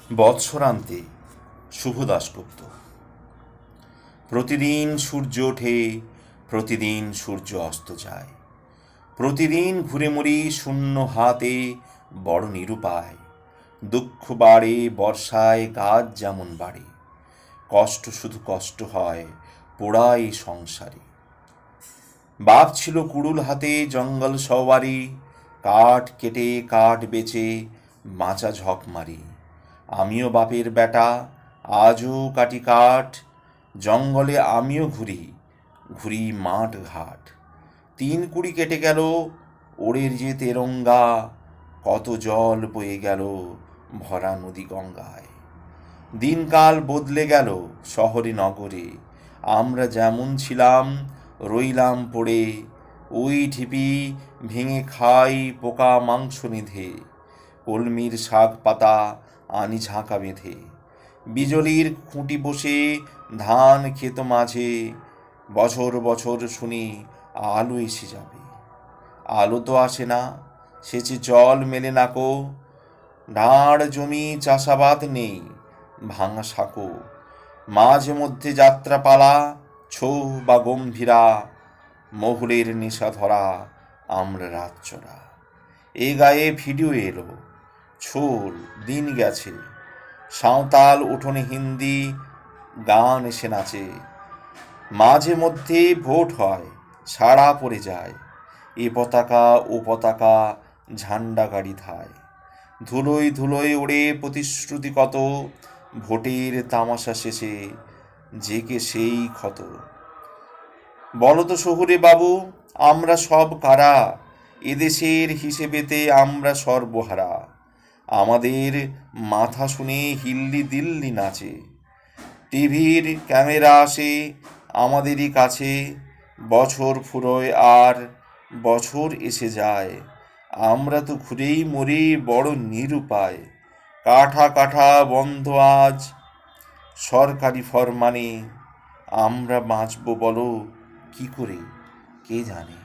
বৎসরান্তে শুভ দাশগুপ্ত। প্রতিদিন সূর্য ওঠে, প্রতিদিন সূর্য অস্ত যায়, প্রতিদিন ঘুরে মরি শূন্য হাতে, বড় নিরুপায়। দুঃখ বাড়ে, বর্ষায় গাছ যেমন বাড়ে, কষ্ট শুধু কষ্ট হয় পোড়াই সংসারে। বাপ ছিল কুড়ুল হাতে, জঙ্গল সওয়ারি, কাঠ কেটে কাঠ বেচে বাঁচা ঝক মারি। আমিও বাপের বেটা, আজও কাটি কাঠ, জঙ্গলে আমিও ঘুরি ঘুরি মাঠ ঘাট। 3 কুড়ি কেটে গেল ওড়ের যে তেরঙ্গা, কত জল বয়ে গেল ভরা নদী গঙ্গায়। দিনকাল বদলে গেল শহরে নগরে, আমরা যেমন ছিলাম রইলাম পড়ে। ওই ঢিপি ভেঙে খাই পোকা মাংস নিধে, কলমির শাক পাতা আনি ঝাঁকা বেঁধে। বিজলির খুঁটি বসে ধান ক্ষেত মাঝে, বছর বছর শুনি আলো এসে যাবে। আলো তো আসে না, সেচে জল মেলে নাকো, ঢাড় জমি চাষাবাদ নেই, ভাঙা সাঁকো। মাঝে মধ্যে যাত্রাপালা, ছৌ বা গম্ভীরা, মহুলের নেশা ধরা আমরা রাতচরা। এ গায়ে ভিডিও এলো, ছোল দিন গেছে, সাঁওতাল উঠোনে হিন্দি গান এসে নাচে। মাঝে মধ্যে ভোট হয়, ছাড়া পড়ে যায়, এ পতাকা ও পতাকা ঝান্ডা গাড়ি ধায়। ধুলোয় ধুলোয় ওড়ে প্রতিশ্রুতি কত, ভোটের তামাশা শেষে জেকে সেই ক্ষত। বলো তো শহুরে বাবু, আমরা সব কারা, এদেশের হিসেবেতে আমরা সর্বহারা। আমাদের মাথা শুনে হিল্লি দিল্লি নাচে, টিভির ক্যামেরা আসে আমাদেরই কাছে। বছর ফুরোয় আর বছর এসে যায়, আমরা তো ঘুরেই মরি বড় নিরুপায়। কাঠা কাঠা বন্ধ আজ সরকারি ফরমানে, আমরা বাঁচব বলো কি করে কে জানে।